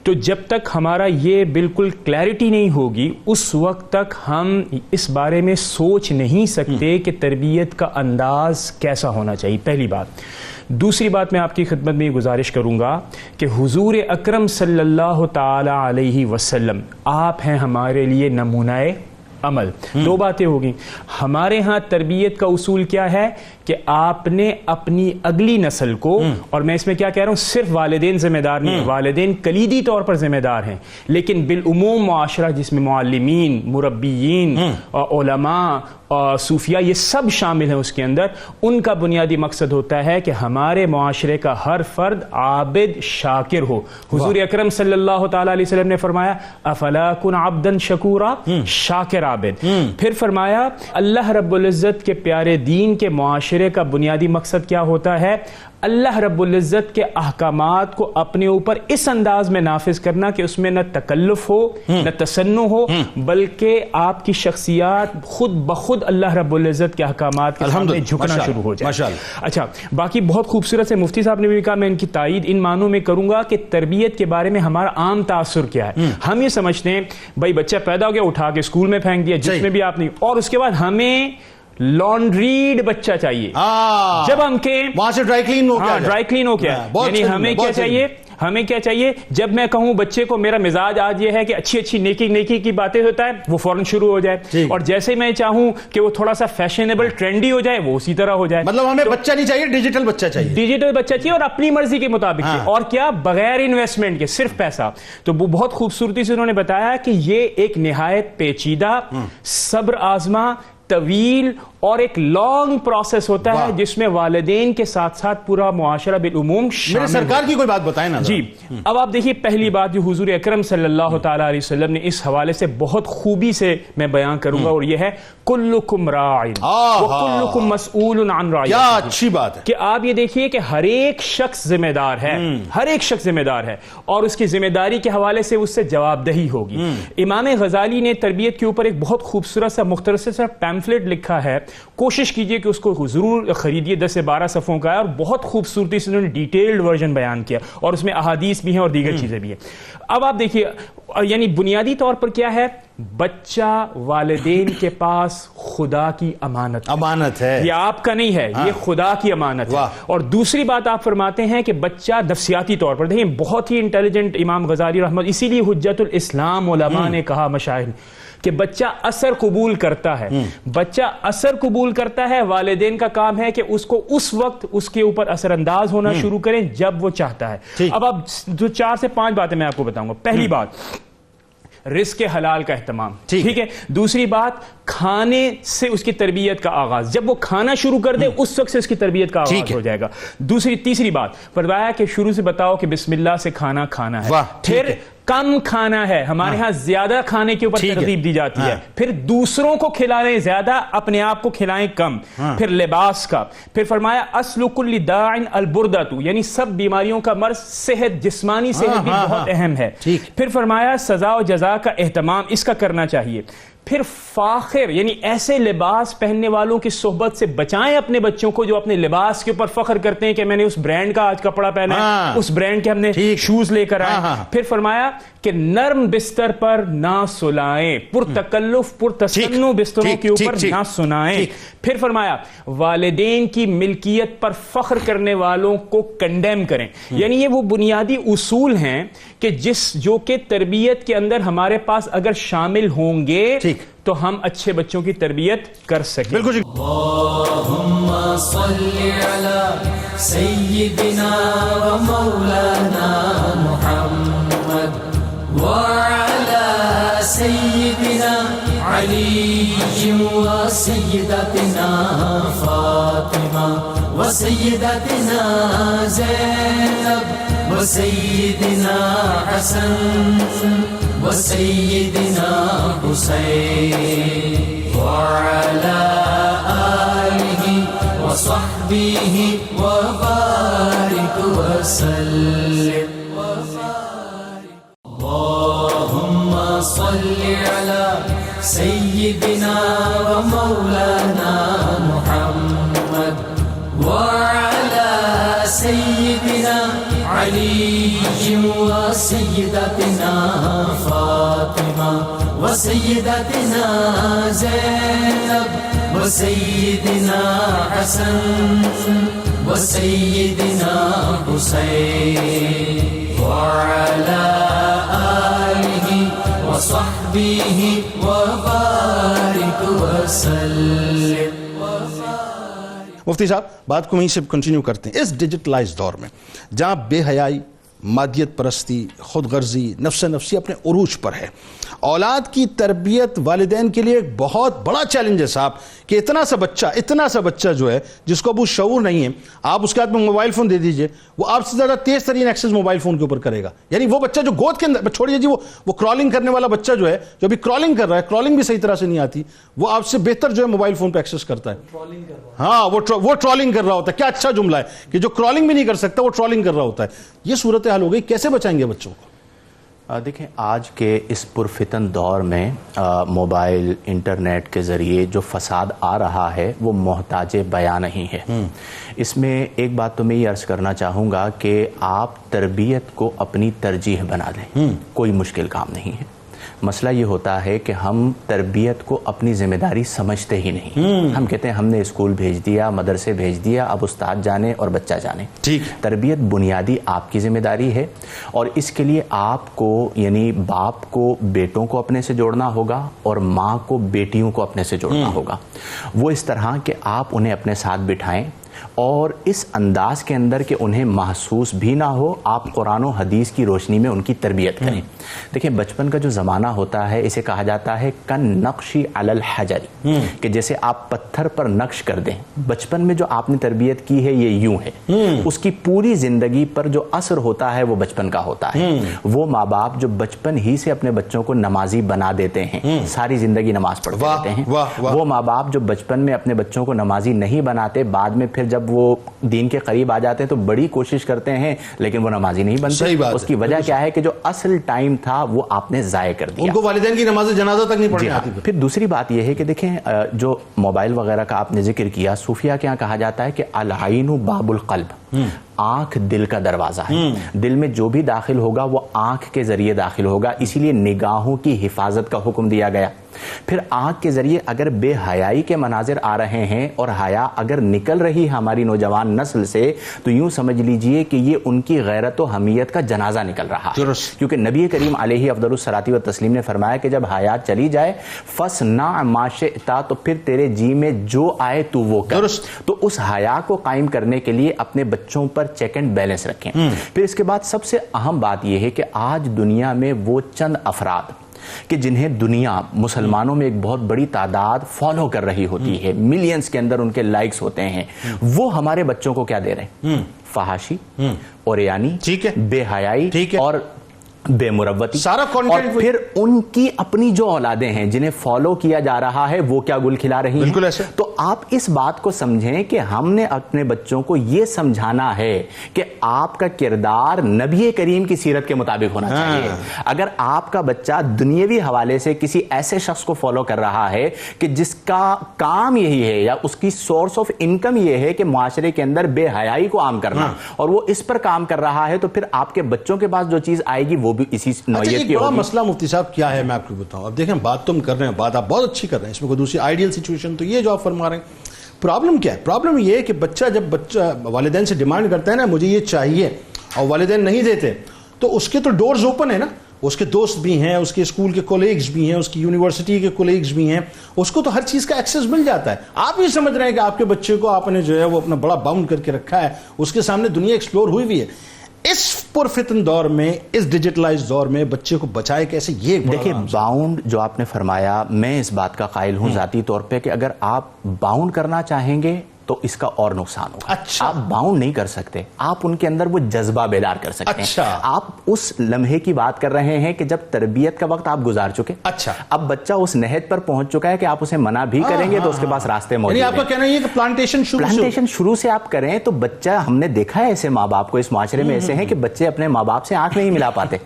Speaker 5: تو جب تک ہمارا یہ بالکل کلیئرٹی نہیں ہوگی اس وقت تک ہم اس بارے میں سوچ نہیں سکتے کہ تربیت کا انداز کیسا ہونا چاہیے، پہلی بات۔ دوسری بات میں آپ کی خدمت میں یہ گزارش کروں گا کہ حضور اکرم صلی اللہ تعالی علیہ وسلم آپ ہیں ہمارے لیے نمونہ عمل۔ دو باتیں ہوگی، ہمارے ہاں تربیت کا اصول کیا ہے کہ آپ نے اپنی اگلی نسل کو، اور میں اس میں کیا کہہ رہا ہوں، صرف والدین ذمہ دار نہیں ہیں، والدین کلیدی طور پر ذمہ دار ہیں، لیکن بالعموم معاشرہ جس میں معلمین، مربیین، علماء، صوفیاء، یہ سب شامل ہیں اس کے اندر، ان کا بنیادی مقصد ہوتا ہے کہ ہمارے معاشرے کا ہر فرد عابد شاکر ہو۔ حضور اکرم صلی اللہ تعالی علیہ وسلم نے فرمایا افلا کن عبدا شکورا، شاکر عابد۔ پھر فرمایا اللہ رب العزت کے پیارے دین کے معاشرے کا بنیادی مقصد کیا ہوتا ہے؟ اللہ رب العزت کے احکامات کو اپنے اوپر اس انداز میں نافذ کرنا کہ اس میں نہ تکلف ہو نہ تصنع ہو، بلکہ آپ کی شخصیات خود بخود اللہ رب العزت کے احکامات کے سامنے جھکنا شروع ہو جائے۔ اچھا، باقی بہت خوبصورت سے مفتی صاحب نے بھی کہا، میں ان کی تائید ان معنوں میں کروں گا کہ تربیت کے بارے میں ہمارا عام تاثر کیا ہے۔ ہم یہ سمجھتے ہیں بھائی بچہ پیدا ہو گیا، اٹھا کے اسکول میں پھینک دیا جس میں بھی آپ نہیں، اور اس کے بعد ہمیں لانڈریڈ بچہ چاہیے، جب ہم کے
Speaker 2: وہاں سے ڈرائی کلین
Speaker 5: ہو کیا، یعنی ہمیں کیا چاہیے، ہمیں کیا چاہیے، جب میں کہوں بچے کو میرا مزاج آج یہ ہے کہ اچھی اچھی نیکی کی باتیں ہوتا ہے، وہ فوراً شروع ہو جائے، اور جیسے میں چاہوں کہ وہ تھوڑا سا فیشنیبل ٹرینڈی ہو جائے، وہ اسی طرح ہو جائے۔
Speaker 2: مطلب ہمیں بچہ نہیں چاہیے، ڈیجیٹل بچہ چاہیے،
Speaker 5: ڈیجیٹل بچہ چاہیے، اور اپنی مرضی کے مطابق، اور کیا، بغیر انویسٹمنٹ کے، صرف پیسہ۔ تو وہ بہت خوبصورتی سے انہوں نے بتایا کہ یہ ایک نہایت پیچیدہ، صبر آزما، طویل اور ایک لانگ پروسیس ہوتا ہے جس میں والدین کے ساتھ ساتھ پورا معاشرہ بالعموم شامل۔
Speaker 2: میرے سرکار کی کوئی بات بتائیں نا
Speaker 5: جی۔ اب آپ دیکھیے پہلی بات جو حضور اکرم صلی اللہ تعالی علیہ وسلم نے اس حوالے سے بہت خوبی سے میں بیان کروں گا، اور یہ ہے کلکم راع وکلکم مسئول عن رعیتہ۔
Speaker 2: کیا اچھی بات ہے کہ
Speaker 5: آپ یہ دیکھیے کہ ہر ایک شخص ذمہ دار ہے، ہر ایک شخص ذمہ دار ہے، اور اس کی ذمہ داری کے حوالے سے اس سے جواب دہی ہوگی۔ امام غزالی نے تربیت کے اوپر ایک بہت خوبصورت سا مختصر سا پیمفلٹ لکھا ہے، کوشش کیجئے کہ اس کو ضرور خریدیے، 10 سے 12 صفحوں کا ہے، اور بہت خوبصورتی سے انہوں نے ڈیٹیلڈ ورژن بیان کیا، اور اس میں احادیث بھی ہیں اور دیگر چیزیں بھی ہیں۔ اب آپ دیکھیے، یعنی بنیادی طور پر کیا ہے بچہ والدین کے پاس خدا کی امانت
Speaker 2: ہے،
Speaker 5: یہ آپ کا نہیں ہے، یہ خدا کی امانت ہے. اور دوسری بات آپ فرماتے ہیں کہ بچہ نفسیاتی طور پر، دیکھیں بہت ہی انٹیلیجنٹ امام غزالی رحمۃ، اسی لیے حجت الاسلام علماء نے کہا، مشاہد، کہ بچہ اثر قبول کرتا ہے. بچہ اثر قبول کرتا ہے، والدین کا کام ہے کہ اس کو اس وقت اس کے اوپر اثر انداز ہونا شروع کریں جب وہ چاہتا ہے. اب 4 سے 5 باتیں میں آپ کو بتاؤں گا. پہلی بات، رزق حلال کا اہتمام، ٹھیک ہے. دوسری بات، کھانے سے اس کی تربیت کا آغاز، جب وہ کھانا شروع کر دے اس وقت سے اس کی تربیت کا آغاز ہو جائے گا. تیسری بات، فرمایا کہ شروع سے بتاؤ کہ بسم اللہ سے کھانا کھانا ہے. پھر کم کھانا ہے، ہمارے ہاں زیادہ کھانے کے اوپر ترغیب دی جاتی ہے. پھر دوسروں کو کھلائیں زیادہ، اپنے آپ کو کھلائیں کم. پھر لباس کا، پھر فرمایا اصل کل داع البردۃ، یعنی سب بیماریوں کا مرض صحت، جسمانی صحت بھی بہت اہم ہے. پھر فرمایا سزا و جزا کا اہتمام اس کا کرنا چاہیے. پھر فاخر، یعنی ایسے لباس پہننے والوں کی صحبت سے بچائیں اپنے بچوں کو جو اپنے لباس کے اوپر فخر کرتے ہیں کہ میں نے اس برانڈ کا آج کپڑا پہنا ہے، اس برانڈ کے ہم نے شوز لے کر آئے. پھر فرمایا کہ نرم بستر پر نہ سلائیں، پرتکلف پرتصنع بستروں کے اوپر نہ سنائیں. پھر فرمایا والدین کی ملکیت پر فخر کرنے والوں کو کنڈیم کریں. یعنی یہ وہ بنیادی اصول ہیں کہ جو کہ تربیت کے اندر ہمارے پاس اگر شامل ہوں گے تو ہم اچھے بچوں کی تربیت کر سکیں.
Speaker 2: بالکل.
Speaker 1: اللہم صلی علی سیدنا و مولانا محمد وعلى سيدنا علي وسيدتنا فاطمة وسيدتنا زينب وسيدنا حسن وسيدنا حسين وعلى آله وصحبه وبارك وسلم. اللهم صل على سيدنا ومولانا محمد وعلى سيدنا علي وسيدتنا فاطمة وسيدتنا زينب وسيدنا حسن وسيدنا حسين وعلى آله وصحبه وبارك وسلم.
Speaker 2: مفتی صاحب بات کو وہیں سے کنٹینیو کرتے ہیں. اس ڈیجیٹلائز دور میں جہاں بے حیائی، مادیت پرستی، خود غرضی، نفس نفسی اپنے عروج پر ہے، اولاد کی تربیت والدین کے لیے ایک بہت بڑا چیلنج ہے صاحب کہ اتنا سا بچہ جو ہے جس کو ابو شعور نہیں ہے، آپ اس کے ہاتھ میں موبائل فون دے دیجئے، وہ آپ سے زیادہ تیز ترین ایکسس موبائل فون کے اوپر کرے گا. یعنی وہ بچہ جو گود کے اندر، چھوڑیے جی وہ کرالنگ کرنے والا بچہ جو ہے، جو ابھی کرالنگ کر رہا ہے، کرالنگ بھی صحیح طرح سے نہیں آتی، وہ آپ سے بہتر جو ہے موبائل فون پہ ایکسس کرتا ہے. ہاں وہ ٹرالنگ کر رہا ہوتا ہے. کیا اچھا جملہ ہے کہ جو کرالنگ بھی نہیں کر سکتا وہ ٹرالنگ کر رہا ہوتا ہے. یہ صورتحال ہو گئی، کیسے بچائیں گے بچوں کو؟
Speaker 3: دیکھیں آج کے اس پرفتن دور میں موبائل انٹرنیٹ کے ذریعے جو فساد آ رہا ہے وہ محتاج بیان نہیں ہے. اس میں ایک بات تو میں یہ عرض کرنا چاہوں گا کہ آپ تربیت کو اپنی ترجیح بنا لیں، کوئی مشکل کام نہیں ہے. مسئلہ یہ ہوتا ہے کہ ہم تربیت کو اپنی ذمہ داری سمجھتے ہی نہیں. ہم کہتے ہیں ہم نے اسکول بھیج دیا، مدرسے بھیج دیا، اب استاد جانے اور بچہ جانے. تربیت بنیادی آپ کی ذمہ داری ہے، اور اس کے لیے آپ کو یعنی باپ کو بیٹوں کو اپنے سے جوڑنا ہوگا اور ماں کو بیٹیوں کو اپنے سے جوڑنا ہوگا. وہ اس طرح کہ آپ انہیں اپنے ساتھ بٹھائیں اور اس انداز کے اندر کہ انہیں محسوس بھی نہ ہو، آپ قرآن و حدیث کی روشنی میں ان کی تربیت کریں. دیکھیں بچپن کا جو زمانہ ہوتا ہے اسے کہا جاتا ہے کن نقشی علی الحجر، کہ جیسے آپ پتھر پر نقش کر دیں. بچپن میں جو آپ نے تربیت کی ہے یہ یوں ہے، اس کی پوری زندگی پر جو اثر ہوتا ہے وہ بچپن کا ہوتا ہے. وہ ماں باپ جو بچپن ہی سے اپنے بچوں کو نمازی بنا دیتے ہیں، ساری زندگی نماز پڑھتے رہتے ہیں. وہ ماں باپ جو بچپن میں اپنے بچوں کو نمازی نہیں بناتے، بعد میں پھر جب وہ دین کے قریب آ جاتے ہیں تو بڑی کوشش کرتے ہیں لیکن وہ نمازی نہیں بنتے. اس کی وجہ کیا ہے کہ جو اصل ٹائم تھا وہ آپ نے ضائع کر دیا،
Speaker 2: ان کو والدین کی نماز جنازہ تک نہیں پڑھنے آتی.
Speaker 3: پھر دوسری بات یہ ہے کہ دیکھیں جو موبائل وغیرہ کا آپ نے ذکر کیا، صوفیہ کے یہاں کہا جاتا ہے کہ العین باب القلب، آنکھ دل کا دروازہ ہے، دل میں جو بھی داخل ہوگا وہ آنکھ کے ذریعے داخل ہوگا، اسی لیے نگاہوں کی حفاظت کا حکم دیا گیا۔ پھر آنکھ کے ذریعے اگر بے حیائی کے مناظر آ رہے ہیں اور حیا اگر نکل رہی ہے ہماری نوجوان نسل سے، تو یوں سمجھ لیجئے کہ یہ ان کی غیرت و حمیت کا جنازہ نکل رہا ہے، کیونکہ نبی کریم علیہ افضل الصلاۃ والتسلیم نے فرمایا کہ جب حیا چلی جائے فَاصْنَعْ مَا شِئْتَ، تو پھر تیرے جی میں جو آئے تو وہ کر۔ تو اس حیا کو قائم کرنے کے لیے اپنے بچوں پر چیک اینڈ بیلنس رکھیں۔ پھر اس کے بعد سب سے اہم بات یہ ہے کہ آج دنیا میں وہ چند افراد کہ جنہیں دنیا مسلمانوں میں ایک بہت بڑی تعداد فالو کر رہی ہوتی ہے، ملینز کے اندر ان کے لائکس ہوتے ہیں، وہ ہمارے بچوں کو کیا دے رہے ہیں؟ فحاشی، اوریانی، بے حیائی اور بے مروتی،
Speaker 2: سارا
Speaker 3: اور پھر ان کی اپنی جو اولادیں ہیں جنہیں فالو کیا جا رہا ہے وہ کیا گل کھلا رہی ہیں۔
Speaker 2: ایسے
Speaker 3: تو آپ اس بات کو سمجھیں کہ ہم نے اپنے بچوں کو یہ سمجھانا ہے کہ آپ کا کردار نبی کریم کی سیرت کے مطابق ہونا چاہیے۔ اگر آپ کا بچہ دنیاوی حوالے سے کسی ایسے شخص کو فالو کر رہا ہے کہ جس کا کام یہی ہے یا اس کی سورس آف انکم یہ ہے کہ معاشرے کے اندر بے حیائی کو عام کرنا، اور وہ اس پر کام کر رہا ہے، تو پھر آپ کے بچوں کے پاس جو چیز آئے گی وہ بھی اسی نوعیت کی ہوگی۔
Speaker 2: بڑا مسئلہ مفتی صاحب کیا ہے میں آپ کو بتاؤں۔ اب دیکھیں بات تم کر رہے ہیں، بات آپ بہت اچھی کر رہے ہیں، اس میں کوئی دوسری آئیڈیل سچویشن تو یہ جو آپ فرما رہے ہیں، پرابلم کیا ہے؟ پرابلم یہ ہے کہ جب بچہ والدین سے ڈیمانڈ کرتا ہے نا مجھے یہ چاہیے، اور والدین نہیں دیتے، تو اس کے تو ڈورز اوپن ہے نا، اس کے دوست بھی ہیں، اس کے اسکول کے کولیگز بھی ہیں، اس کی یونیورسٹی کے کولیگز بھی ہیں، اس کو تو ہر چیز کا ایکسیس مل جاتا ہے۔ آپ یہ سمجھ رہے ہیں کہ آپ کے بچے کو آپ نے جو ہے وہ اپنا بڑا باؤنڈ کر کے رکھا ہے، اس کے سامنے دنیا ایکسپلور ہوئی ہوئی ہے۔ اس پرفتن دور میں، اس ڈیجیٹلائز دور میں بچے کو بچائے کیسے؟ یہ
Speaker 3: دیکھیں باؤنڈ جو آپ نے فرمایا، میں اس بات کا قائل ہوں ذاتی طور پہ کہ اگر آپ باؤنڈ کرنا چاہیں گے تو اس کا اور نقصان ہوگا۔
Speaker 2: اچھا،
Speaker 3: آپ باؤنڈ نہیں کر سکتے، آپ ان کے اندر وہ جذبہ بیدار کر سکتے ہیں۔ آپ اس لمحے کی بات کر رہے ہیں کہ جب تربیت کا وقت آپ گزار چکے،
Speaker 2: اچھا
Speaker 3: اب بچہ اس نہج پر پہنچ چکا ہے کہ آپ اسے منع بھی کریں گے تو اس کے پاس راستے موجود ہیں۔
Speaker 2: آپ کا کہنا یہ کہ پلانٹیشن
Speaker 3: شروع سے آپ کریں تو بچہ، ہم نے دیکھا ہے ایسے ماں باپ کو اس معاشرے میں ایسے ہیں کہ بچے اپنے ماں باپ سے آنکھ نہیں ملا پاتے،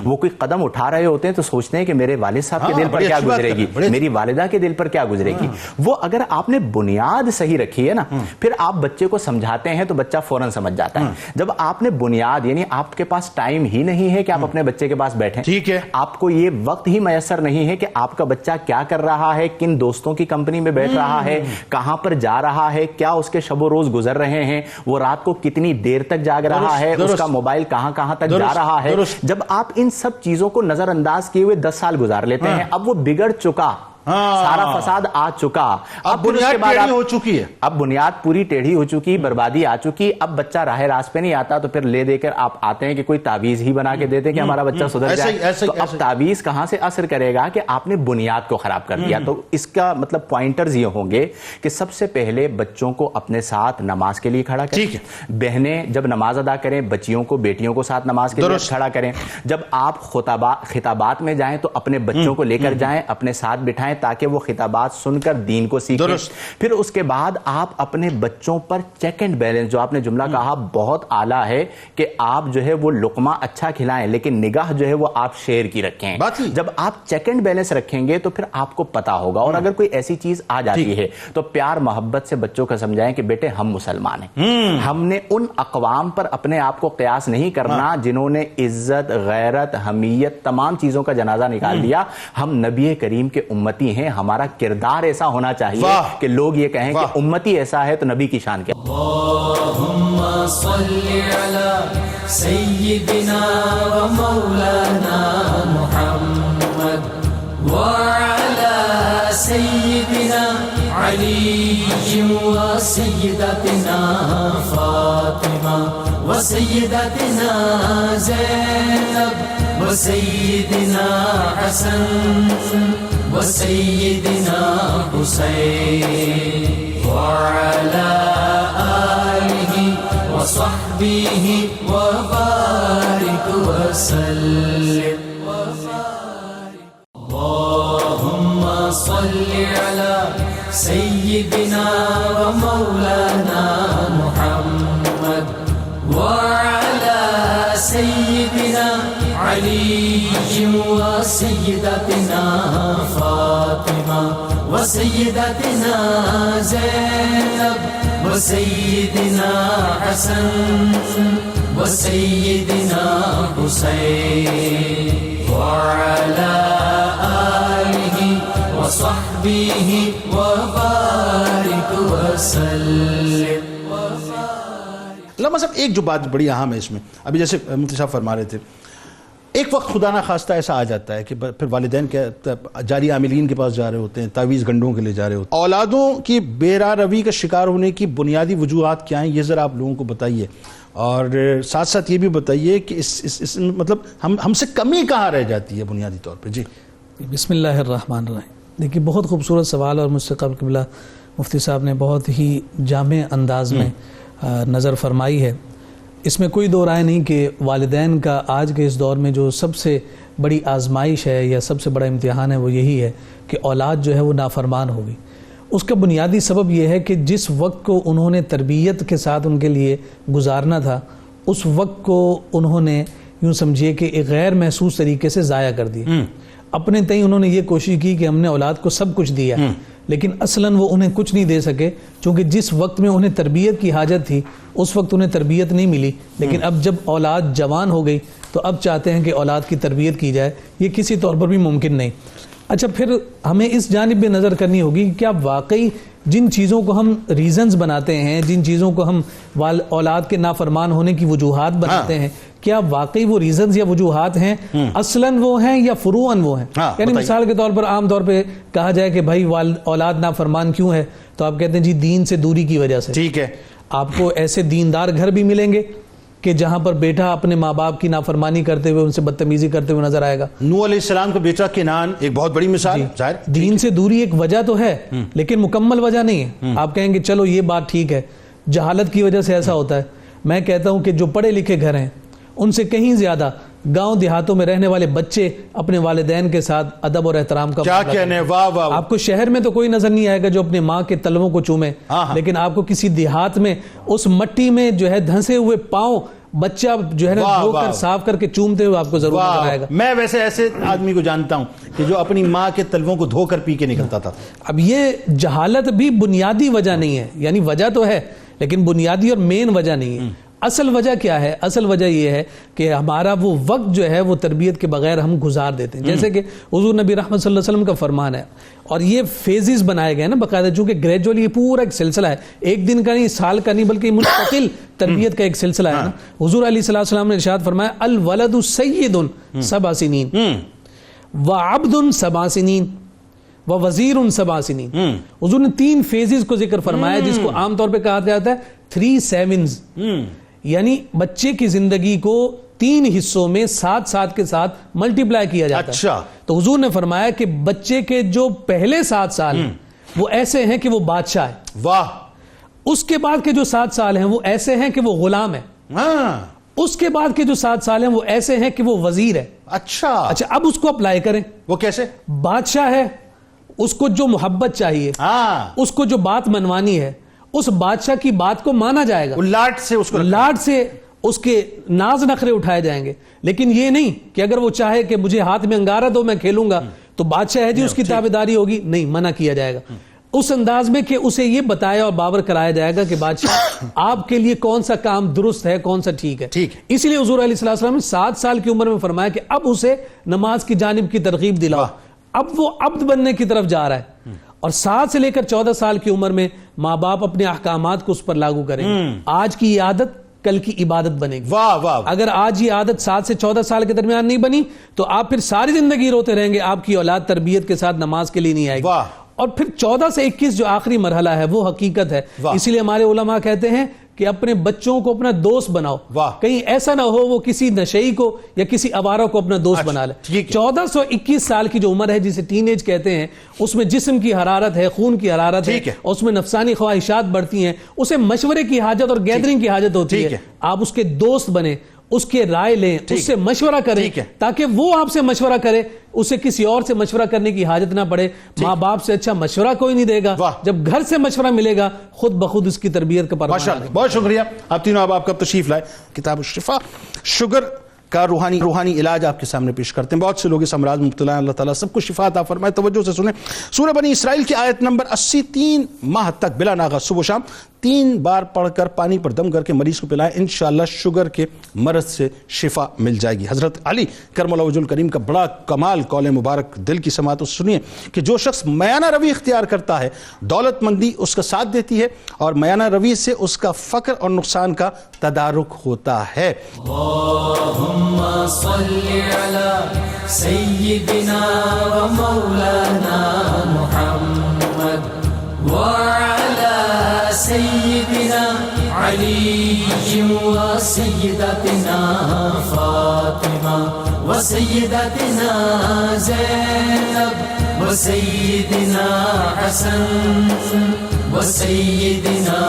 Speaker 3: وہ کوئی قدم اٹھا رہے ہوتے ہیں تو سوچتے ہیں کہ میرے والد صاحب کے دل پر کیا گزرے گی، میری والدہ کے دل پر کیا گزرے گی۔ وہ اگر آپ نے بنیاد صحیح رکھی ہے نا، پھر آپ بچے کو سمجھاتے ہیں تو بچہ فوراً سمجھ جاتا ہے۔ جب آپ نے بنیاد، یعنی آپ کے پاس ٹائم ہی نہیں ہے کہ آپ اپنے بچے کے پاس بیٹھیں،
Speaker 2: ٹھیک ہے،
Speaker 3: آپ کو یہ وقت ہی میسر نہیں ہے کہ آپ کا بچہ کیا کر رہا ہے، کن دوستوں کی کمپنی میں بیٹھ رہا ہے، کہاں پر جا رہا ہے، کیا اس کے شب و روز گزر رہے ہیں، وہ رات کو کتنی دیر تک جاگ رہا ہے، اس کا موبائل کہاں کہاں تک جا رہا ہے، جب آپ ان سب چیزوں کو نظر انداز کیے ہوئے 10 سال گزار لیتے ہیں، اب وہ بگڑ چکا، سارا فساد آ چکا، اب بنیاد ٹیڑھی ہو چکی ہے، اب بنیاد پوری ٹیڑھی ہو چکی، بربادی آ چکی، اب بچہ راہ راست پہ نہیں آتا تو پھر لے دے کر آپ آتے ہیں کہ کوئی تعویذ ہی بنا کے دیتے کہ ہمارا بچہ سدھر جائے۔ تو اب تعویذ کہاں سے اثر کرے گا کہ آپ نے بنیاد کو خراب کر دیا۔ تو اس کا مطلب پوائنٹرز یہ ہوں گے کہ سب سے پہلے بچوں کو اپنے ساتھ نماز کے لیے کھڑا کریں، بہنیں جب نماز ادا کریں بچیوں کو، بیٹیوں کو ساتھ نماز کے لیے کھڑا کریں، جب آپ خطابات میں جائیں تو اپنے بچوں کو لے کر جائیں، اپنے ساتھ بٹھائیں تاکہ وہ خطابات سن کر دین کو سیکھیں۔ پھر اس کے بعد آپ اپنے بچوں پر چیک اینڈ بیلنس، جو آپ نے جملہ کہا بہت اعلیٰ ہے کہ آپ جو ہے وہ لقمہ اچھا کھلائیں لیکن نگاہ جو ہے وہ آپ شیر کی رکھیں۔ جب آپ چیک اینڈ بیلنس رکھیں گے تو پھر آپ کو پتا ہوگا، اور اگر کوئی ایسی چیز آ جاتی ہے تو پیار محبت سے بچوں کو سمجھائیں کہ بیٹے ہم مسلمان ہیں، ہم نے ان اقوام پر اپنے آپ کو قیاس نہیں کرنا جنہوں نے عزت، غیرت، حمیت، تمام چیزوں کا جنازہ نکال دیا۔ ہم نبی کریم کے امتی ہیں، ہمارا کردار ایسا ہونا چاہیے کہ لوگ یہ کہیں کہ امتی ایسا ہے تو نبی کی شان کیا۔
Speaker 1: اللہم صلی علی سیدنا و مولانا محمد وعلی سیدنا علی و سیدتنا فاطمہ و سیدتنا زینب و سیدنا حسن وسيدنا حسين وعلى آله وصحبه وبارك وسلم اللهم صل على سيدنا ومولانا محمد وعلى سيدنا علي وسيدتنا فاطمة وسيدتنا زينب وسيدنا حسن وسيدنا حسين وعلى آله وصحبه وبارك وسلم.
Speaker 2: علامہ صاحب ایک جو بات بڑی اہم ہے اس میں، ابھی جیسے مفتی صاحب فرما رہے تھے، ایک وقت خدا نہ خواستہ ایسا آ جاتا ہے کہ پھر والدین کے جاری عاملین کے پاس جا رہے ہوتے ہیں، تعویذ گنڈوں کے لیے جا رہے ہوتے ہیں. اولادوں کی بے راہ روی کا شکار ہونے کی بنیادی وجوہات کیا ہیں، یہ ذرا آپ لوگوں کو بتائیے، اور ساتھ ساتھ یہ بھی بتائیے کہ اس مطلب ہم سے کمی کہاں رہ جاتی ہے بنیادی طور پہ. جی
Speaker 4: بسم اللہ الرحمن الرحیم. دیکھیے بہت خوبصورت سوال، اور مجھ سے قبل قبلہ مفتی صاحب نے بہت ہی جامع انداز میں نظر فرمائی ہے. اس میں کوئی دو رائے نہیں کہ والدین کا آج کے اس دور میں جو سب سے بڑی آزمائش ہے یا سب سے بڑا امتحان ہے وہ یہی ہے کہ اولاد جو ہے وہ نافرمان ہوگی. اس کا بنیادی سبب یہ ہے کہ جس وقت کو انہوں نے تربیت کے ساتھ ان کے لیے گزارنا تھا، اس وقت کو انہوں نے یوں سمجھیے کہ ایک غیر محسوس طریقے سے ضائع کر دیا. اپنے تئیں انہوں نے یہ کوشش کی کہ ہم نے اولاد کو سب کچھ دیا، لیکن اصلاً وہ انہیں کچھ نہیں دے سکے، چونکہ جس وقت میں انہیں تربیت کی حاجت تھی اس وقت انہیں تربیت نہیں ملی. لیکن اب جب اولاد جوان ہو گئی تو اب چاہتے ہیں کہ اولاد کی تربیت کی جائے. یہ کسی طور پر بھی ممکن نہیں. اچھا، پھر ہمیں اس جانب بھی نظر کرنی ہوگی کہ کیا واقعی جن چیزوں کو ہم ریزنز بناتے ہیں، جن چیزوں کو ہم اولاد کے نافرمان ہونے کی وجوہات بناتے ہیں، کیا واقعی وہ ریزنز یا وجوہات ہیں اصلاً وہ ہیں یا فروعاً وہ ہیں؟ یعنی مثال کے طور پر عام طور پہ کہا جائے کہ بھائی اولاد نافرمان کیوں ہے، تو آپ کہتے ہیں جی دین سے دوری کی وجہ سے.
Speaker 2: ٹھیک ہے.
Speaker 4: آپ کو ایسے دیندار گھر بھی ملیں گے کہ جہاں پر بیٹا اپنے ماں باپ کی نافرمانی کرتے ہوئے، ان سے بدتمیزی کرتے ہوئے نظر آئے گا.
Speaker 2: نوح علیہ السلام کا بیٹا کنعان ایک بہت بڑی مثال. ظاہر
Speaker 4: دین سے دوری ایک وجہ تو ہے لیکن مکمل وجہ نہیں ہے. آپ کہیں گے چلو یہ بات ٹھیک ہے، جہالت کی وجہ سے ایسا ہوتا ہے. میں کہتا ہوں کہ جو پڑھے لکھے گھر ہیں ان سے کہیں زیادہ گاؤں دیہاتوں میں رہنے والے بچے اپنے والدین کے ساتھ ادب اور احترام کا
Speaker 2: کیا کہنے. واہ واہ.
Speaker 4: آپ کو شہر میں تو کوئی نظر نہیں آئے گا جو اپنے ماں کے تلووں کو چومے، لیکن آپ کو کسی دیہات میں اس مٹی میں جو ہے دھنسے ہوئے پاؤں بچہ جو ہے نا دھو کر صاف کر کے چومتے ہوئے آپ کو ضرور نظر آئے گا.
Speaker 2: میں ویسے ایسے آدمی کو جانتا ہوں کہ جو اپنی ماں کے تلووں کو دھو کر پی کے نکلتا تھا.
Speaker 4: اب یہ جہالت بھی بنیادی وجہ نہیں ہے، یعنی وجہ تو ہے لیکن بنیادی اور مین وجہ نہیں ہے. اصل وجہ کیا ہے؟ اصل وجہ یہ ہے کہ ہمارا وہ وقت جو ہے وہ تربیت کے بغیر ہم گزار دیتے ہیں. جیسے کہ حضور نبی رحمت صلی اللہ علیہ وسلم کا فرمان ہے، اور یہ فیزز بنائے گئے نا باقاعدہ، چونکہ گریجولی یہ پورا ایک سلسلہ ہے، ایک دن کا نہیں، سال کا نہیں، بلکہ مستقل تربیت کا ایک سلسلہ ہے نا. حضور علیہ السلام نے ارشاد فرمایا الولد سید 7 سنین وعبد 7 سنین ووزیر 7 سنین. حضور نے 3 فیزز کو ذکر فرمایا جس کو عام طور پہ کہا جاتا ہے 3 sevens، یعنی بچے کی زندگی کو 3 حصوں میں 7 کے ساتھ ملٹیپلائی کیا جاتا ہے.
Speaker 2: اچھا.
Speaker 4: تو حضور نے فرمایا کہ بچے کے جو پہلے 7 سال ہیں وہ ایسے ہیں کہ وہ بادشاہ ہے.
Speaker 2: واہ.
Speaker 4: اس کے بعد کے جو 7 سال ہیں وہ ایسے ہیں کہ وہ غلام ہے. اس کے بعد کے جو 7 سال ہیں وہ ایسے ہیں کہ وہ وزیر ہے.
Speaker 2: اچھا.
Speaker 4: اب اس کو اپلائی کریں.
Speaker 2: وہ کیسے؟
Speaker 4: بادشاہ ہے، اس کو جو محبت چاہیے، اس کو جو بات منوانی ہے، اس بادشاہ کی بات کو مانا جائے گا.
Speaker 2: لاٹ سے
Speaker 4: اس کے ناز نخرے اٹھائے جائیں گے. لیکن یہ نہیں کہ اگر وہ چاہے کہ مجھے ہاتھ میں انگارہ دو میں کھیلوں گا تو بادشاہ ہے جی اس کی تابعداری ہوگی، نہیں، منع کیا جائے گا. اس انداز میں کہ اسے یہ بتایا اور باور کرایا جائے گا کہ بادشاہ آپ کے لیے کون سا کام درست ہے، کون سا ٹھیک ہے. اس لیے حضور علیہ السلام نے 7 سال کی عمر میں فرمایا کہ اب اسے نماز کی جانب کی ترغیب دلاؤ. اب وہ عبد بننے کی طرف جا رہا ہے، اور 7 سے لے کر 14 سال کی عمر میں ماں باپ اپنے احکامات کو اس پر لاگو کریں گے. آج کی یہ عادت کل کی عبادت بنے گی. اگر آج یہ عادت 7 سے 14 سال کے درمیان نہیں بنی تو آپ پھر ساری زندگی روتے رہیں گے، آپ کی اولاد تربیت کے ساتھ نماز کے لیے نہیں آئے گی. اور پھر 14 سے 21 جو آخری مرحلہ ہے وہ حقیقت ہے. اسی لیے ہمارے علماء کہتے ہیں کہ اپنے بچوں کو اپنا دوست بناؤ. کہیں ایسا نہ ہو وہ کسی نشئی کو یا کسی آوارہ کو اپنا دوست بنا لے. 14 سے 21 سال کی جو عمر ہے جسے ٹین ایج کہتے ہیں، اس میں جسم کی حرارت ہے، خون کی حرارت ہے، اور اس میں نفسانی خواہشات بڑھتی ہیں. اسے مشورے کی حاجت اور گیدرنگ کی حاجت ہوتی ہے. آپ اس کے دوست بنیں، اس کے رائے لیں، اس سے مشورہ کریں تاکہ وہ آپ سے مشورہ کرے، اسے کسی اور سے مشورہ کرنے کی حاجت نہ پڑے. ماں باپ سے اچھا مشورہ کوئی نہیں دے گا. جب گھر سے مشورہ ملے گا خود بخود اس کی تربیت کا پروان.
Speaker 2: بہت شکریہ. آپ تینوں اب آپ کب تشریف لائے. کتاب الشفا، شوگر کا روحانی علاج آپ کے سامنے پیش کرتے ہیں. بہت سے لوگ اس امراض میں مبتلا ہیں. اللہ تعالیٰ سب کو شفا عطا فرمائے. توجہ سے سنیں سورہ بنی اسرائیل کی آیت نمبر 80. 3 ماہ تک بلا ناغہ صبح و شام 3 بار پڑھ کر پانی پر دم کر کے مریض کو پلائیں. انشاءاللہ شوگر کے مرض سے شفا مل جائے گی. حضرت علی کرم اللہ وجہ الکریم کا بڑا کمال قول مبارک دل کی سماعت سنیے کہ جو شخص میانہ روی اختیار کرتا ہے دولت مندی اس کا ساتھ دیتی ہے اور میانہ روی سے اس کا فقر اور نقصان کا تدارک ہوتا ہے.
Speaker 1: اللهم صل على سيدنا ومولانا محمد وعلى سيدنا علي وسيدتنا فاطمة وسيدتنا زينب وسيدنا حسن وسيدنا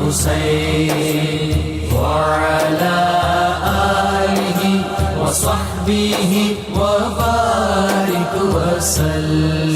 Speaker 1: حسين وعلى آله وصحبه وبارك وسلم.